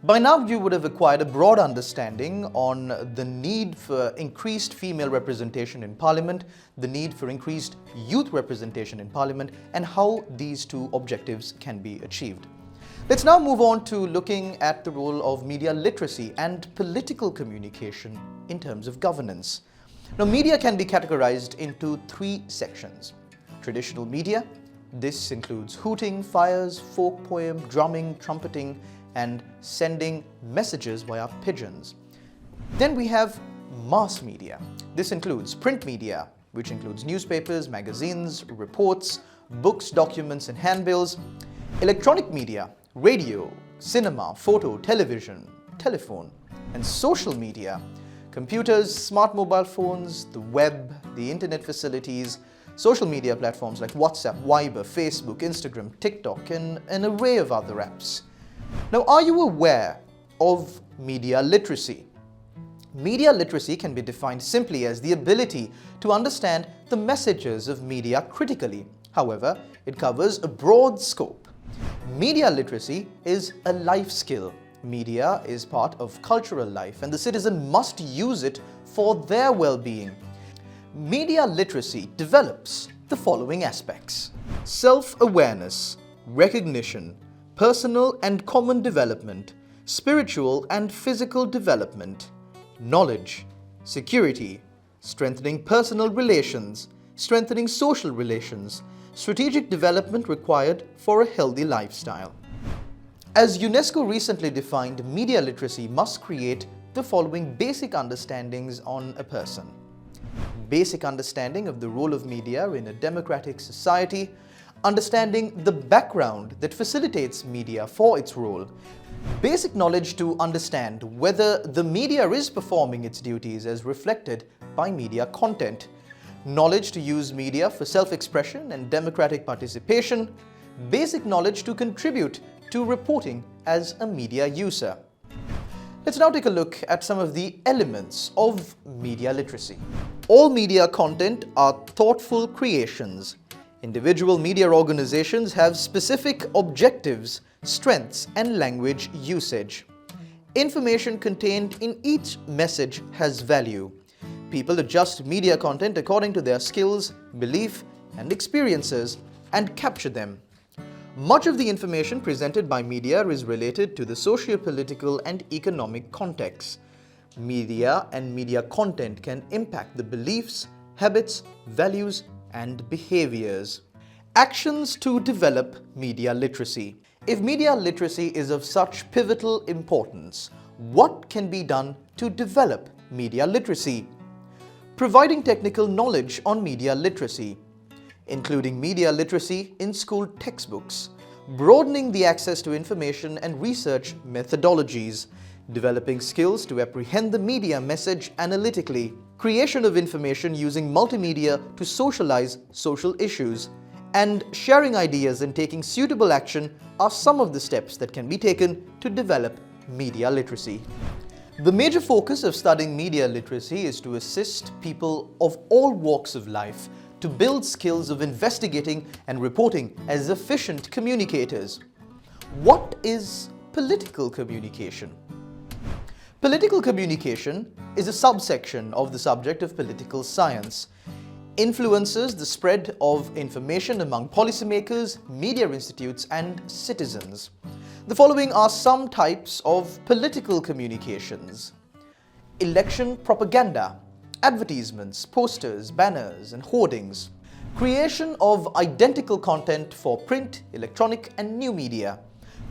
By now, you would have acquired a broad understanding on the need for increased female representation in Parliament, the need for increased youth representation in Parliament, and how these two objectives can be achieved. Let's now move on to looking at the role of media literacy and political communication in terms of governance. Now, media can be categorized into three sections. Traditional media. This includes hooting, fires, folk poem, drumming, trumpeting, and sending messages via pigeons. Then we have mass media. This includes print media, which includes newspapers, magazines, reports, books, documents, and handbills. Electronic media, radio, cinema, photo, television, telephone, and social media, computers, smart mobile phones, the web, the internet facilities, social media platforms like WhatsApp, Viber, Facebook, Instagram, TikTok, and an array of other apps. Now, are you aware of media literacy? Media literacy can be defined simply as the ability to understand the messages of media critically. However, it covers a broad scope. Media literacy is a life skill. Media is part of cultural life, and the citizen must use it for their well-being. Media literacy develops the following aspects: self-awareness, recognition, personal and common development, spiritual and physical development, knowledge, security, strengthening personal relations, strengthening social relations, strategic development required for a healthy lifestyle. As UNESCO recently defined, media literacy must create the following basic understandings on a person: basic understanding of the role of media in a democratic society, understanding the background that facilitates media for its role, basic knowledge to understand whether the media is performing its duties as reflected by media content, knowledge to use media for self-expression and democratic participation, basic knowledge to contribute to reporting as a media user. Let's now take a look at some of the elements of media literacy. All media content are thoughtful creations. Individual media organizations have specific objectives, strengths, and language usage. Information contained in each message has value. People adjust media content according to their skills, belief, and experiences and capture them. Much of the information presented by media is related to the socio-political and economic context. Media and media content can impact the beliefs, habits, values, and behaviors. Actions to develop media literacy. If media literacy is of such pivotal importance, what can be done to develop media literacy? Providing technical knowledge on media literacy, including media literacy in school textbooks, broadening the access to information and research methodologies, developing skills to apprehend the media message analytically, creation of information using multimedia to socialize social issues, and sharing ideas and taking suitable action are some of the steps that can be taken to develop media literacy. The major focus of studying media literacy is to assist people of all walks of life to build skills of investigating and reporting as efficient communicators. What is political communication? Political communication is a subsection of the subject of political science. Influences the spread of information among policymakers, media institutes, and citizens. The following are some types of political communications: election propaganda, advertisements, posters, banners, and hoardings, creation of identical content for print, electronic, and new media,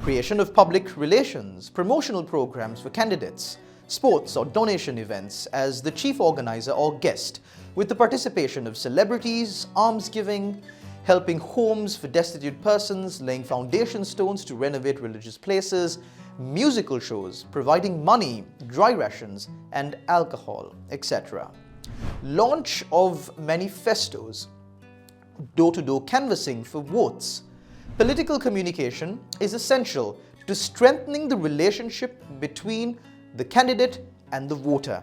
creation of public relations, promotional programs for candidates, sports or donation events as the chief organizer or guest, with the participation of celebrities, almsgiving, helping homes for destitute persons, laying foundation stones to renovate religious places, musical shows, providing money, dry rations, and alcohol, etc. Launch of manifestos, door-to-door canvassing for votes. Political communication is essential to strengthening the relationship between the candidate and the voter.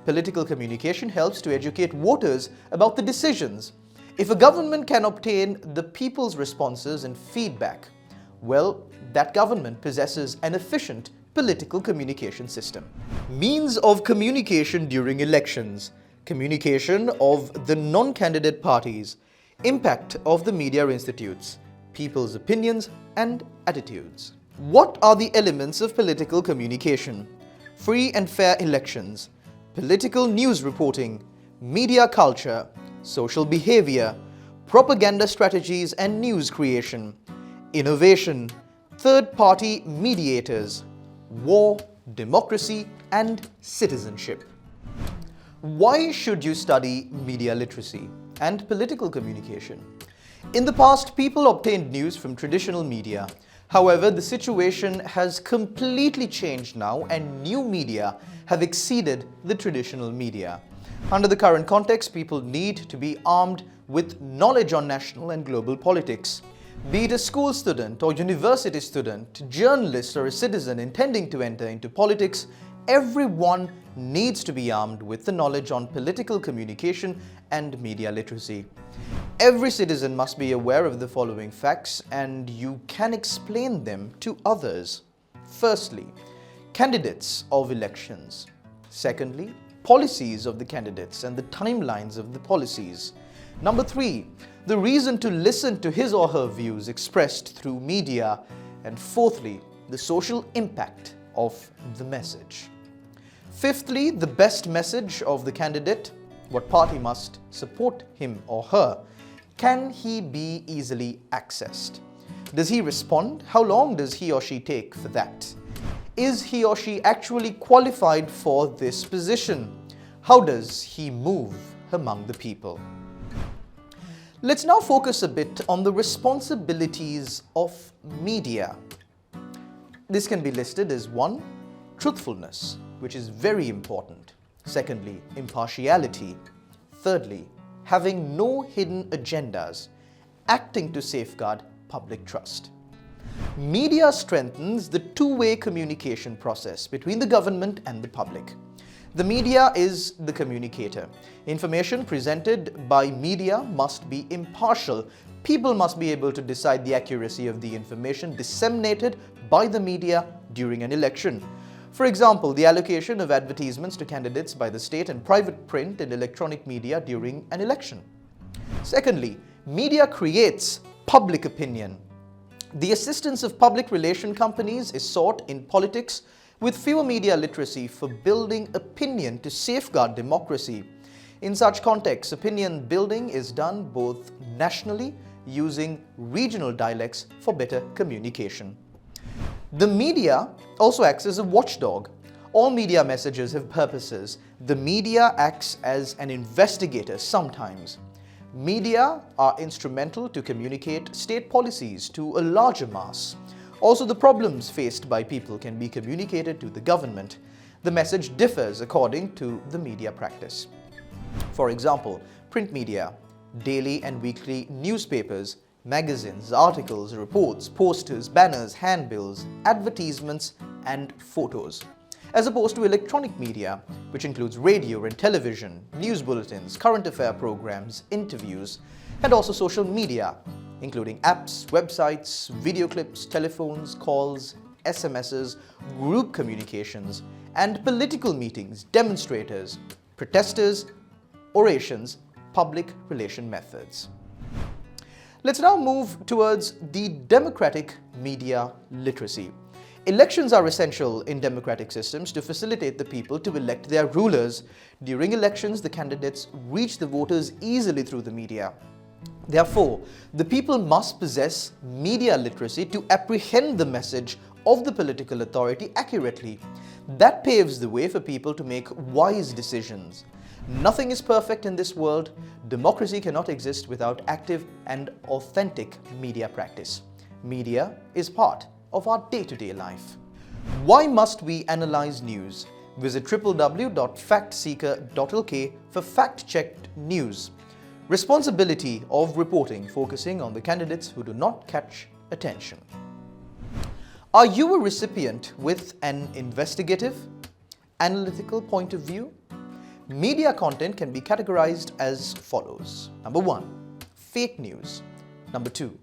Political communication helps to educate voters about the decisions. If a government can obtain the people's responses and feedback, well, that government possesses an efficient political communication system. Means of communication during elections, communication of the non-candidate parties, impact of the media institutes, people's opinions and attitudes. What are the elements of political communication? Free and fair elections, political news reporting, media culture, social behavior, propaganda strategies and news creation, innovation, third-party mediators, war, democracy and citizenship. Why should you study media literacy and political communication? In the past, people obtained news from traditional media. However, the situation has completely changed now and new media have exceeded the traditional media. Under the current context, people need to be armed with knowledge on national and global politics. Be it a school student or university student, journalist or a citizen intending to enter into politics, everyone needs to be armed with the knowledge on political communication and media literacy. Every citizen must be aware of the following facts and you can explain them to others. Firstly, candidates of elections. Secondly, policies of the candidates and the timelines of the policies. Number 3, the reason to listen to his or her views expressed through media. And fourthly, the social impact of the message. Fifthly, the best message of the candidate. What party must support him or her? Can he be easily accessed? Does he respond? How long does he or she take for that? Is he or she actually qualified for this position? How does he move among the people? Let's now focus a bit on the responsibilities of media. This can be listed as 1. Truthfulness, which is very important. Secondly, impartiality. Thirdly, having no hidden agendas, acting to safeguard public trust. Media strengthens the two-way communication process between the government and the public. The media is the communicator. Information presented by media must be impartial. People must be able to decide the accuracy of the information disseminated by the media during an election. For example, the allocation of advertisements to candidates by the state and private print and electronic media during an election. Secondly, media creates public opinion. The assistance of public relation companies is sought in politics with fewer media literacy for building opinion to safeguard democracy. In such contexts, opinion building is done both nationally using regional dialects for better communication. The media also acts as a watchdog. All media messages have purposes. The media acts as an investigator sometimes. Media are instrumental to communicate state policies to a larger mass. Also, the problems faced by people can be communicated to the government. The message differs according to the media practice. For example, print media, daily and weekly newspapers, magazines, articles, reports, posters, banners, handbills, advertisements, and photos. As opposed to electronic media, which includes radio and television, news bulletins, current affair programs, interviews, and also social media, including apps, websites, video clips, telephones, calls, SMSs, group communications, and political meetings, demonstrators, protesters, orations, public relation methods. Let's now move towards the democratic media literacy. Elections are essential in democratic systems to facilitate the people to elect their rulers. During elections, the candidates reach the voters easily through the media. Therefore, the people must possess media literacy to apprehend the message of the political authority accurately. That paves the way for people to make wise decisions. Nothing is perfect in this world. Democracy cannot exist without active and authentic media practice. Media is part of our day-to-day life. Why must we analyze news? Visit www.factseeker.lk for fact-checked news. Responsibility of reporting, focusing on the candidates who do not catch attention. Are you a recipient with an investigative, analytical point of view? Media content can be categorized as follows. Number 1, fake news. Number 2,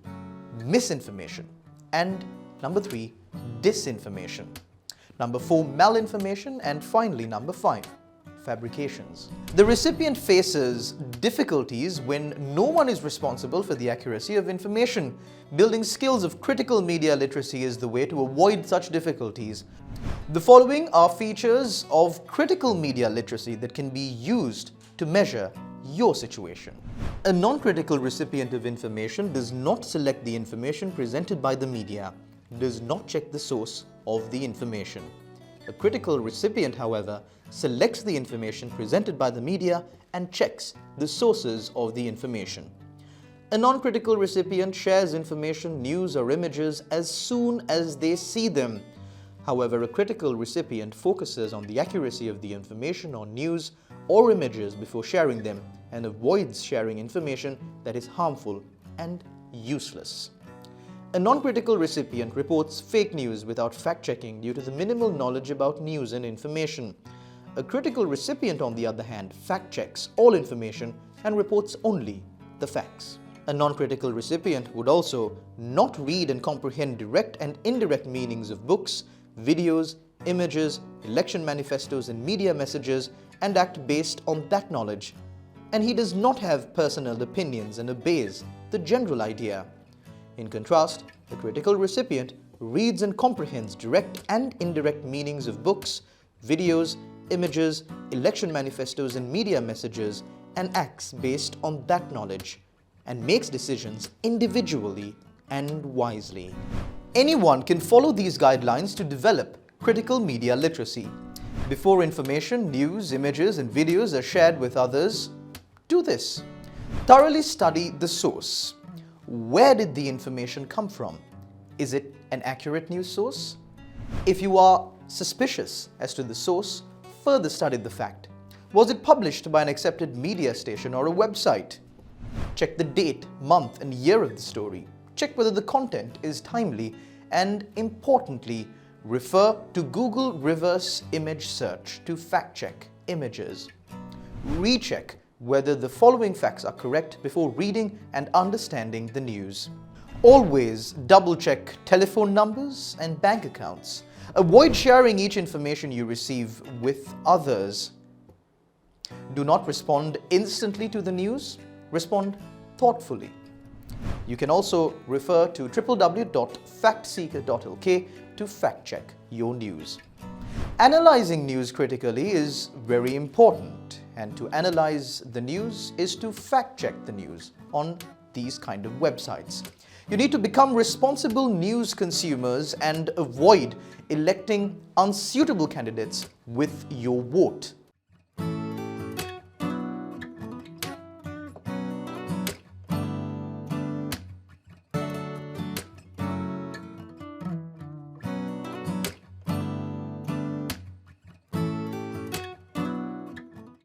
misinformation. And Number 3, disinformation. Number 4, malinformation. And finally, number 5, fabrications. The recipient faces difficulties when no one is responsible for the accuracy of information. Building skills of critical media literacy is the way to avoid such difficulties. The following are features of critical media literacy that can be used to measure your situation. A non-critical recipient of information does not select the information presented by the media, does not check the source of the information. A critical recipient, however, selects the information presented by the media and checks the sources of the information. A non-critical recipient shares information, news or images as soon as they see them. However, a critical recipient focuses on the accuracy of the information or news or images before sharing them and avoids sharing information that is harmful and useless. A non-critical recipient reports fake news without fact-checking due to the minimal knowledge about news and information. A critical recipient, on the other hand, fact-checks all information and reports only the facts. A non-critical recipient would also not read and comprehend direct and indirect meanings of books, videos, images, election manifestos and media messages and act based on that knowledge. And he does not have personal opinions and obeys the general idea. In contrast, the critical recipient reads and comprehends direct and indirect meanings of books, videos, images, election manifestos and media messages and acts based on that knowledge and makes decisions individually and wisely. Anyone can follow these guidelines to develop critical media literacy. Before information, news, images and videos are shared with others, do this. Thoroughly study the source. Where did the information come from? Is it an accurate news source? If you are suspicious as to the source, further study the fact. Was it published by an accepted media station or a website? Check the date, month and year of the story. Check whether the content is timely and, importantly, refer to Google reverse image search to fact-check images. Recheck whether the following facts are correct before reading and understanding the news. Always double-check telephone numbers and bank accounts. Avoid sharing each information you receive with others. Do not respond instantly to the news. Respond thoughtfully. You can also refer to www.factseeker.lk to fact-check your news. Analyzing news critically is very important, and to analyze the news is to fact-check the news on these kind of websites. You need to become responsible news consumers and avoid electing unsuitable candidates with your vote.